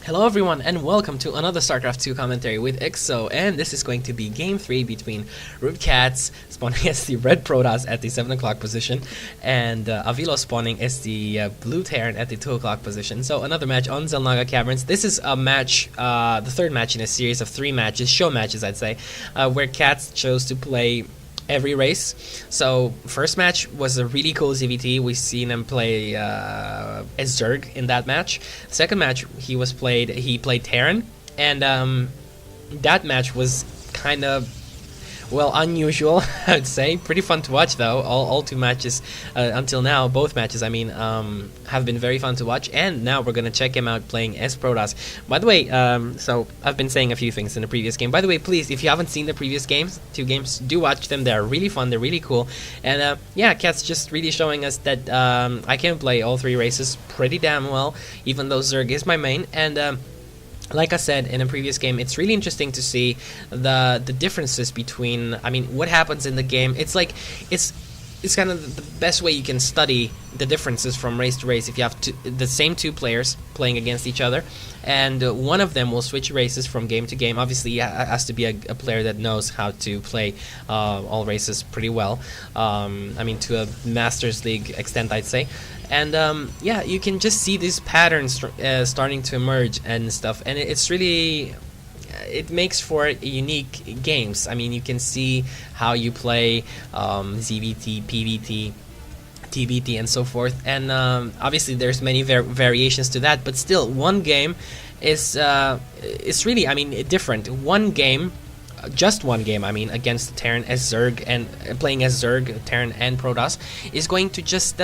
Hello everyone and welcome to another StarCraft 2 commentary with Exo, and this is going to be game 3 between Catz spawning as the red protoss at the 7 o'clock position and Avilo spawning as the blue terran at the 2 o'clock position. So another match on Xel'Naga Caverns. This is a match, the third match in a series of 3 matches, show matches I'd say, where Catz chose to play every race. So first match was a really cool ZVT. We've seen him play as zerg in that match. Second match he played terran, and that match was kind of, well, unusual, I would say. Pretty fun to watch though. All 2 matches until now, both matches I mean, have been very fun to watch, and now we're gonna check him out playing as protoss. By the way, so I've been saying a few things in the previous game. By the way, please, if you haven't seen the previous games, 2 games, do watch them. They're really fun, they're really cool, and yeah, Catz just really showing us that I can play all 3 races pretty damn well, even though Zerg is my main. And like I said in a previous game, it's really interesting to see the differences between, I mean, what happens in the game. It's like, it's kind of the best way you can study the differences from race to race. If you have the same 2 players playing against each other, and one of them will switch races from game to game. Obviously, it has to be a player that knows how to play all races pretty well. I mean, to a Masters League extent, I'd say. And yeah, you can just see these patterns starting to emerge and stuff, and it's really, it makes for unique games. I mean, you can see how you play ZVT, PVT, TVT, and so forth, and obviously there's many variations to that, but still one game is really, I mean, different. One game, just one game, I mean, against Terran as Zerg, and playing as Zerg, Terran, and Protoss is going to just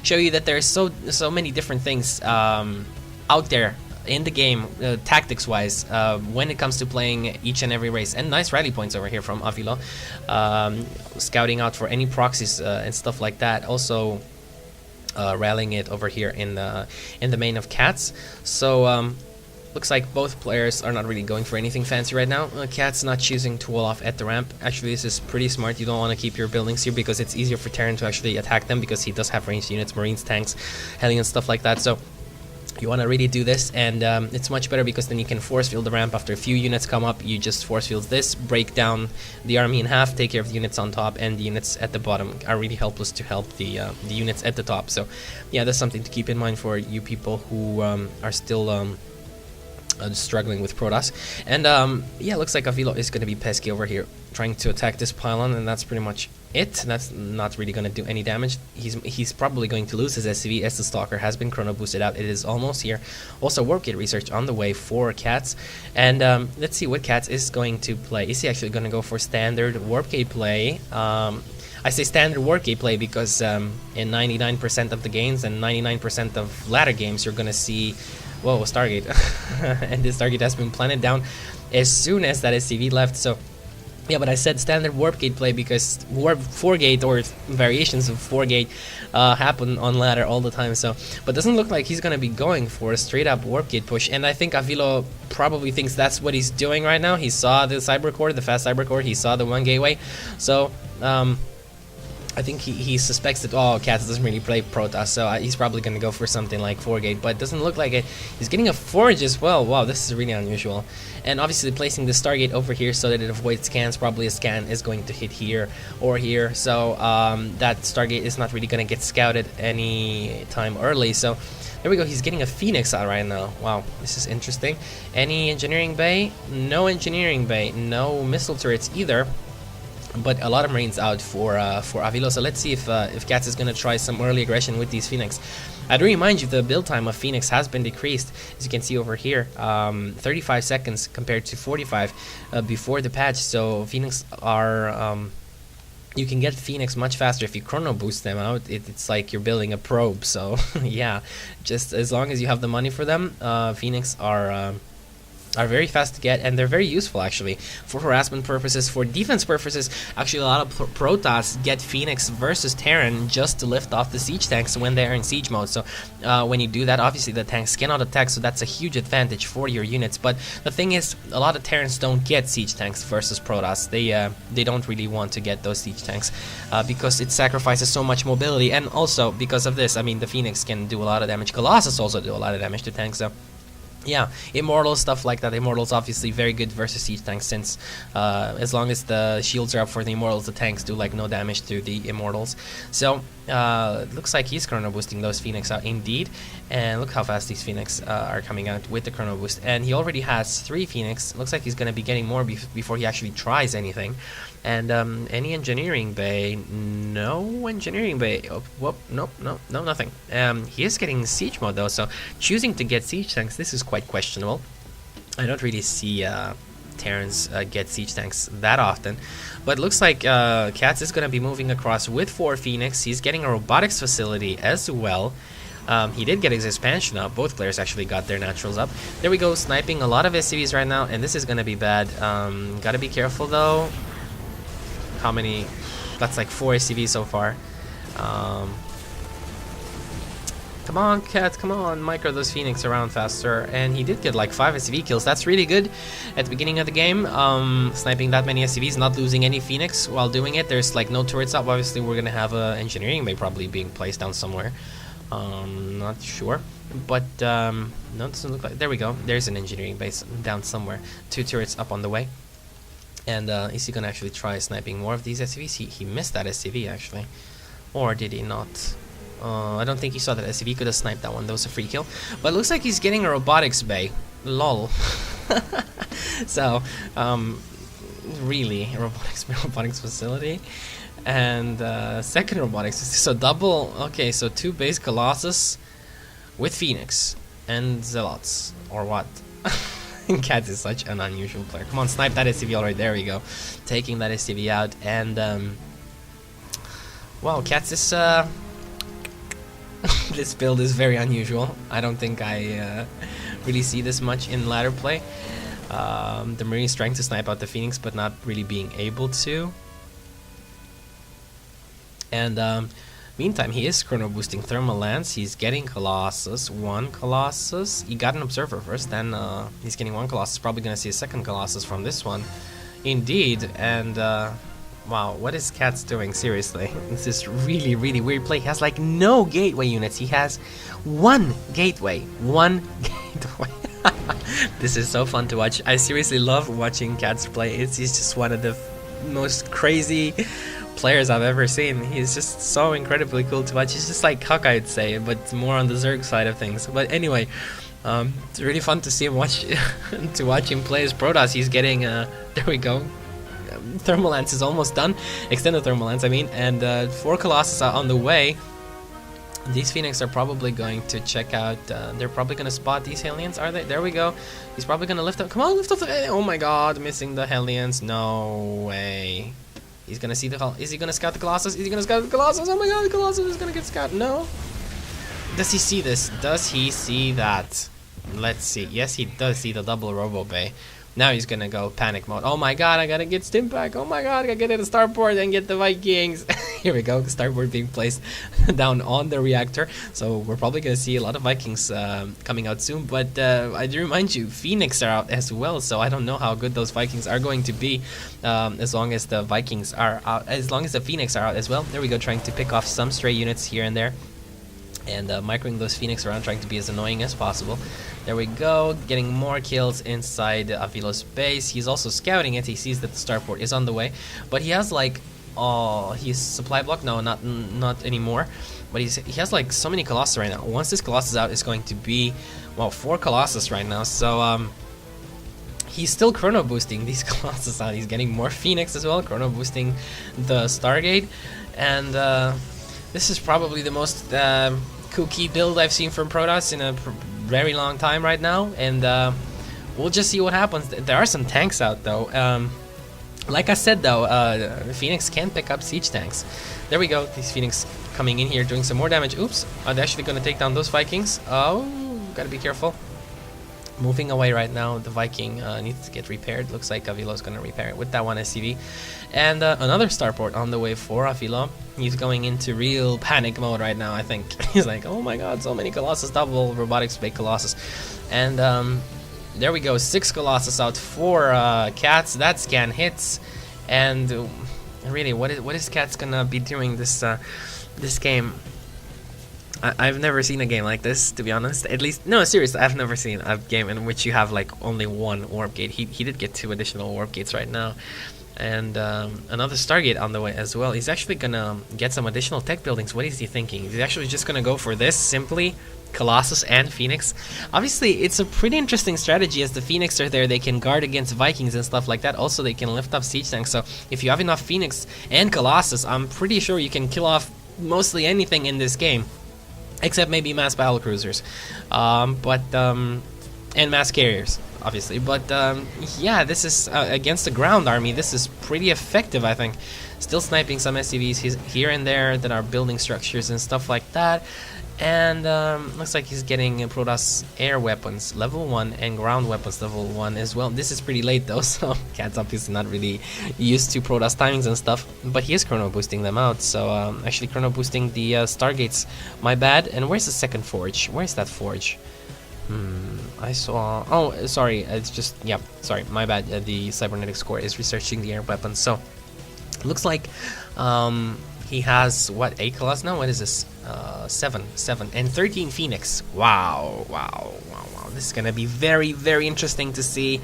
show you that there's so many different things out there in the game, tactics-wise, when it comes to playing each and every race. And nice rally points over here from Avilo, scouting out for any proxies and stuff like that. Also rallying it over here in the main of Catz. So looks like both players are not really going for anything fancy right now. Catz not choosing to wall off at the ramp. Actually, this is pretty smart. You don't want to keep your buildings here because it's easier for Terran to actually attack them, because he does have ranged units, Marines, tanks, Hellions, stuff like that. So you want to really do this, and it's much better because then you can force field the ramp. After a few units come up, you just force field this, break down the army in half, take care of the units on top, and the units at the bottom are really helpless to help the units at the top. So yeah, that's something to keep in mind for you people who are still struggling with Protoss. And yeah, looks like Avilo is going to be pesky over here, trying to attack this pylon, and that's pretty much it. That's not really going to do any damage. He's probably going to lose his SCV as the Stalker has been chrono boosted out. It is almost here. Also, warp gate research on the way for Catz, and let's see what Catz is going to play. Is he actually going to go for standard warp gate play? I say standard warp gate play because in 99% of the games and 99% of ladder games, you're going to see, whoa, Stargate. And this Stargate has been planted down as soon as that SCV left. So yeah, but I said standard warp gate play because warp 4 gate or variations of 4 gate happen on ladder all the time. So, but doesn't look like he's gonna be going for a straight up warp gate push, and I think Avilo probably thinks that's what he's doing right now. He saw the cyber core, the fast cyber core. He saw the 1 gateway. So I think he suspects that, oh, Catz doesn't really play Protoss, so he's probably going to go for something like 4 gate, but it doesn't look like it. He's getting a Forge as well. Wow, this is really unusual. And obviously placing the Stargate over here so that it avoids scans. Probably a scan is going to hit here or here, so that Stargate is not really going to get scouted any time early. So there we go, he's getting a Phoenix out right now. Wow, this is interesting. Any engineering bay? No engineering bay. No missile turrets either. But a lot of Marines out for Avilo. So let's see if Catz is going to try some early aggression with these Phoenix. I do remind you the build time of Phoenix has been decreased, as you can see over here, 35 seconds compared to 45 before the patch. So Phoenix are, you can get Phoenix much faster if you chrono boost them out. It's like you're building a probe. So yeah, just as long as you have the money for them, Phoenix are very fast to get, and they're very useful actually for harassment purposes, for defense purposes. Actually, a lot of Protoss get Phoenix versus Terran just to lift off the siege tanks when they're in siege mode. So when you do that, obviously the tanks cannot attack, so that's a huge advantage for your units. But the thing is, a lot of Terrans don't get siege tanks versus Protoss. They don't really want to get those siege tanks because it sacrifices so much mobility, and also because of this, I mean, the Phoenix can do a lot of damage. Colossus also do a lot of damage to tanks, so Yeah, Immortals, stuff like that. Immortals obviously very good versus siege tanks, since as long as the shields are up for the Immortals, the tanks do like no damage to the Immortals. So it looks like he's chrono boosting those Phoenix out indeed, and look how fast these Phoenix are coming out with the chrono boost. And he already has 3 Phoenix. Looks like he's going to be getting more before he actually tries anything. And any engineering bay? No engineering bay. Oh, whoop, nope, nothing. He is getting siege mode though, so choosing to get siege tanks, this is quite questionable. I don't really see Terrans get siege tanks that often, but looks like Catz is going to be moving across with 4 Phoenix. He's getting a robotics facility as well. He did get his expansion up. Both players actually got their naturals up. There we go, sniping a lot of SCVs right now, and this is going to be bad. Gotta be careful though. How many? That's like 4 SCVs so far. Come on, Catz, come on, micro those Phoenix around faster. And he did get like 5 SCV kills. That's really good at the beginning of the game. Sniping that many SCVs, not losing any Phoenix while doing it. There's like no turrets up. Obviously, we're gonna have a engineering bay probably being placed down somewhere. Not sure, but no, it doesn't look like. There we go. There's an engineering base down somewhere. 2 turrets up on the way. And is he gonna actually try sniping more of these SCVs? He missed that SCV actually, or did he not? I don't think he saw that SCV. Could have sniped that one. That was a free kill. But it looks like he's getting a robotics bay. Lol. So, really, a robotics facility. And second robotics. So double. Okay, so 2 base Colossus with Phoenix and Zealots. Or what? Catz is such an unusual player. Come on, snipe that SCV already. There we go. Taking that SCV out. And, wow, Catz is, this build is very unusual. I don't think I really see this much in ladder play. The Marine's trying to snipe out the Phoenix, but not really being able to. And meantime, he is chrono boosting Thermal Lance. He's getting Colossus, 1 Colossus. He got an Observer first, then he's getting 1 Colossus. Probably gonna see a 2nd Colossus from this one. Indeed, and wow, what is Catz doing? Seriously, this is really, really weird play. He has like no gateway units. He has 1 gateway. 1 gateway. This is so fun to watch. I seriously love watching Catz play. He's just one of the most crazy players I've ever seen. He's just so incredibly cool to watch. He's just like Huck, I'd say, but more on the Zerg side of things. But anyway, it's really fun to see him watch him play as protoss. He's getting there we go. Thermal Lance is almost done. Extended Thermal Lance, I mean, and 4 Colossus are on the way. These Phoenix are probably going to check out. They're probably going to spot these Hellions, are they? There we go. He's probably going to lift up. Come on, lift up the. Oh my god, missing the Hellions. No way. He's going to see the. Is he going to scout the Colossus? Is he going to scout the Colossus? Oh my god, the Colossus is going to get scouted. No. Does he see this? Does he see that? Let's see. Yes, he does see the double Robo Bay. Now he's gonna go panic mode. Oh my god, I gotta get Stim back. Oh my god, I gotta get to the starport and get the Vikings. Here we go, starport being placed down on the reactor. So we're probably gonna see a lot of Vikings coming out soon. But I do remind you, Phoenix are out as well. So I don't know how good those Vikings are going to be as long as the Vikings are out, as long as the Phoenix are out as well. There we go, trying to pick off some stray units here and there. And microing those Phoenix around, trying to be as annoying as possible. There we go, getting more kills inside Avilo's base. He's also scouting it. He sees that the starport is on the way, but he has like, oh, he's supply block. No, not anymore. But he has like so many Colossus right now. Once this Colossus out, it's going to be, well, 4 Colossus right now. So he's still chrono boosting these Colossus out. He's getting more Phoenix as well, chrono boosting the Stargate, and this is probably the most kooky build I've seen from Protoss in a very long time right now, and we'll just see what happens. There are some tanks out though. Like I said though, Phoenix can pick up siege tanks. There we go, these Phoenix coming in here doing some more damage. Oops, are they actually going to take down those Vikings? Oh, gotta be careful. Moving away right now, the Viking needs to get repaired. Looks like Avilo's going to repair it with that one SCV. And another starport on the way for Avilo. He's going into real panic mode right now, I think. He's like, oh my god, so many Colossus, double robotics big Colossus. And there we go, 6 Colossus out for Catz. That scan hits. And really, what is Catz going to be doing this game? I've never seen a game like this, to be honest. At least, no, seriously, I've never seen a game in which you have like only one warp gate. He did get 2 additional warp gates right now, and another Stargate on the way as well. He's actually gonna get some additional tech buildings. What is he thinking? He's actually just gonna go for this simply. Colossus and Phoenix. Obviously, it's a pretty interesting strategy as the Phoenix are there. They can guard against Vikings and stuff like that. Also, they can lift up siege tanks. So if you have enough Phoenix and Colossus, I'm pretty sure you can kill off mostly anything in this game. Except maybe mass battle cruisers. And mass carriers, obviously. But yeah, this is against the ground army. This is pretty effective, I think. Still sniping some SCVs here and there that are building structures and stuff like that. And looks like he's getting protoss air weapons level 1 and ground weapons level 1 as well. This is pretty late though, so Catz obviously not really used to protoss timings and stuff, but he is chrono boosting them out. So actually chrono boosting the Stargates, my bad. And where's the second forge? Where's that forge? I saw, oh sorry, it's just, yeah, sorry, my bad. The cybernetics core is researching the air weapons. So looks like he has what, 8 class now? What is this? 7 and 13 Phoenix. Wow. This is gonna be very, very interesting to see.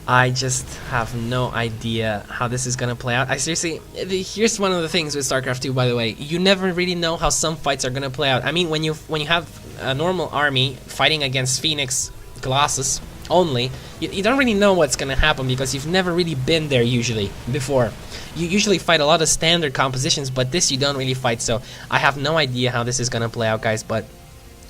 I just have no idea how this is gonna play out. I seriously, here's one of the things with StarCraft 2, by the way. You never really know how some fights are gonna play out. I mean, when you have a normal army fighting against Phoenix Colossus only, you don't really know what's gonna happen because you've never really been there usually before. You usually fight a lot of standard compositions, but this you don't really fight, so I have no idea how this is gonna play out, guys, but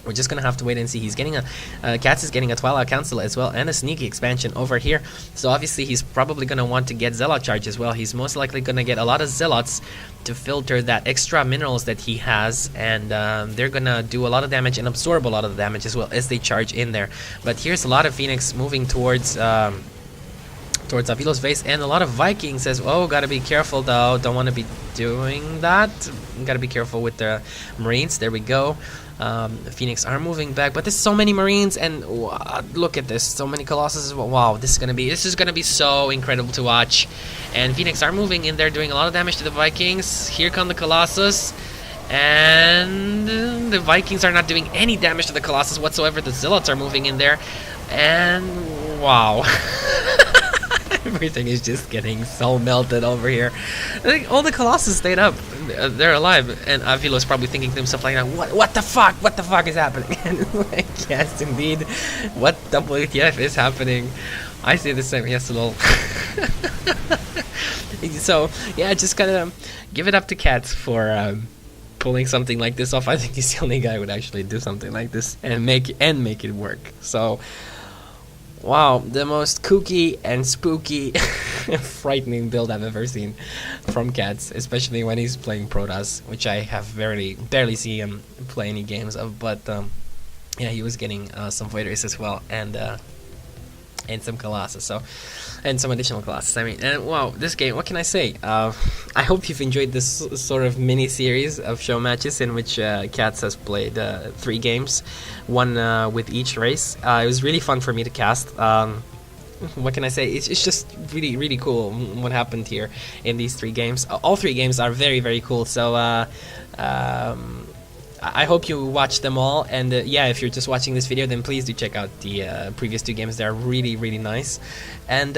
we're just gonna have to wait and see. He's getting a Catz is getting a Twilight Council as well, and a sneaky expansion over here. So obviously he's probably gonna want to get Zealot charge as well. He's most likely gonna get a lot of Zealots to filter that extra minerals that he has, and they're gonna do a lot of damage and absorb a lot of the damage as well as they charge in there. But here's a lot of Phoenix moving towards Avilo's base, and a lot of Vikings says, oh, gotta be careful though, don't want to be doing that, gotta be careful with the Marines. There we go. The Phoenix are moving back, but there's so many Marines, and look at this, so many Colossus as well. Wow, this is gonna be so incredible to watch. And Phoenix are moving in there, doing a lot of damage to the Vikings. Here come the Colossus, and the Vikings are not doing any damage to the Colossus whatsoever. The Zealots are moving in there, and wow. Everything is just getting so melted over here. I think all the Colossus stayed up. They're alive, and Avilo's probably thinking to himself like, what the fuck? What the fuck is happening? And like, yes, indeed, what WTF is happening? I say the same. Yes, lol. So yeah, just gotta give it up to Catz for pulling something like this off. I think he's the only guy who would actually do something like this and make it work. So. Wow, the most kooky and spooky, frightening build I've ever seen from Catz, especially when he's playing protoss, which I have barely see him play any games of. But yeah, he was getting some fighters as well, and some Colossus, so, and some additional Colossus. I mean, and wow, this game, what can I say? I hope you've enjoyed this sort of mini series of show matches in which Catz has played 3 games, one with each race. It was really fun for me to cast. What can I say? It's just really cool what happened here in these 3 games. All 3 games are very cool. So I hope you watch them all, and yeah, if you're just watching this video, then please do check out the previous 2 games. They're really nice, and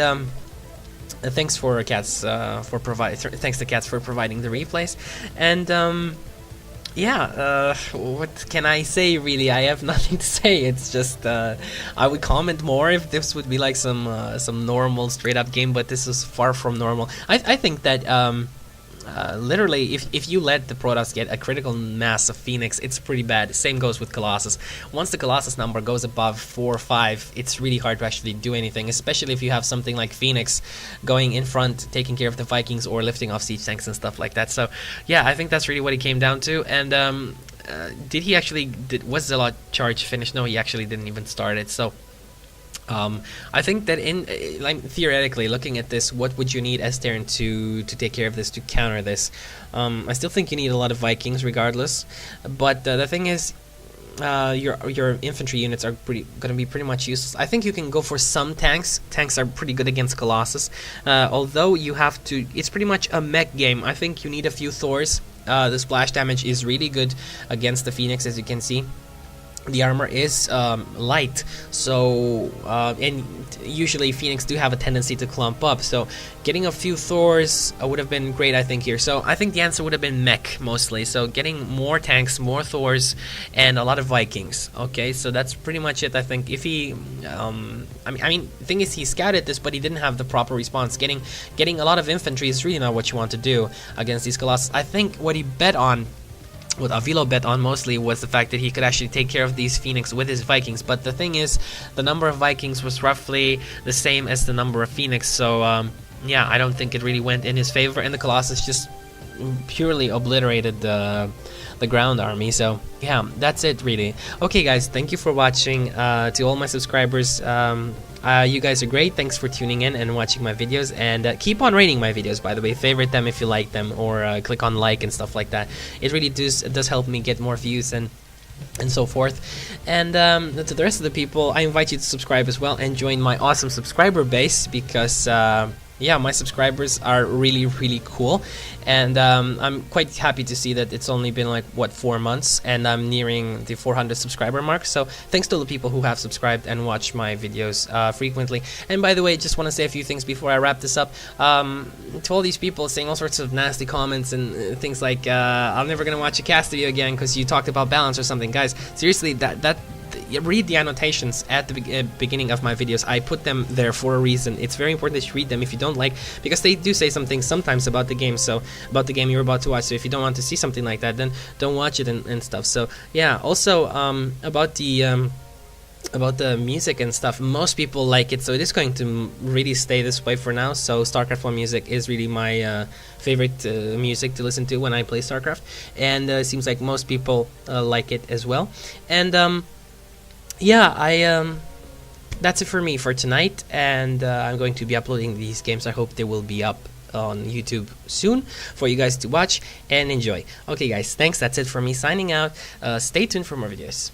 thanks for Catz thanks to Catz for providing the replays, and yeah, what can I say really? I have nothing to say. It's just I would comment more if this would be like some normal straight up game, but this is far from normal. I think that literally, if you let the Protoss get a critical mass of Phoenix, it's pretty bad. Same goes with Colossus. Once the Colossus number goes above 4 or 5, it's really hard to actually do anything, especially if you have something like Phoenix going in front, taking care of the Vikings, or lifting off siege tanks and stuff like that. So yeah, I think that's really what it came down to. And was Zealot charge finished? No, he actually didn't even start it. So I think that like theoretically looking at this, what would you need as Terran to take care of this, to counter this? I still think you need a lot of Vikings regardless, but the thing is, your infantry units are going to be pretty much useless. I think you can go for some tanks. Tanks are pretty good against Colossus, although you have to. It's pretty much a mech game. I think you need a few Thors. The splash damage is really good against the Phoenix, as you can see. The armor is light, so and usually Phoenix do have a tendency to clump up, so getting a few Thors would have been great, I think, here. So I think the answer would have been mech mostly, so getting more tanks, more Thors, and a lot of Vikings. Okay, so that's pretty much it. I think if he I mean the thing is, he scouted this, but he didn't have the proper response. Getting a lot of infantry is really not what you want to do against these Colossus. I think what he bet on, what Avilo bet on mostly, was the fact that he could actually take care of these Phoenix with his Vikings. But the thing is, the number of Vikings was roughly the same as the number of Phoenix, so yeah, I don't think it really went in his favor, and the Colossus just purely obliterated the ground army. So yeah, that's it really. Okay guys, thank you for watching. To all my subscribers, you guys are great. Thanks for tuning in and watching my videos, and keep on rating my videos, by the way. Favorite them if you like them, or click on like and stuff like that. It really does help me get more views and so forth. And to the rest of the people, I invite you to subscribe as well and join my awesome subscriber base, because yeah, my subscribers are really cool, and I'm quite happy to see that it's only been like, what, 4 months, and I'm nearing the 400 subscriber mark. So thanks to the people who have subscribed and watch my videos frequently. And by the way, just want to say a few things before I wrap this up. To all these people saying all sorts of nasty comments and things like, I'm never gonna watch a cast video again because you talked about balance or something. Guys, seriously, read the annotations at the beginning of my videos. I put them there for a reason. It's very important that you read them if you don't like, because they do say something sometimes about the game, so about the game you're about to watch. So if you don't want to see something like that, then don't watch it and stuff. So yeah, also about the music and stuff, most people like it, so it is going to really stay this way for now. So StarCraft 1 music is really my favorite music to listen to when I play StarCraft, and it seems like most people like it as well. And yeah, that's it for me for tonight, and I'm going to be uploading these games. I hope they will be up on YouTube soon for you guys to watch and enjoy. Okay guys, thanks, that's it for me signing out. Stay tuned for more videos.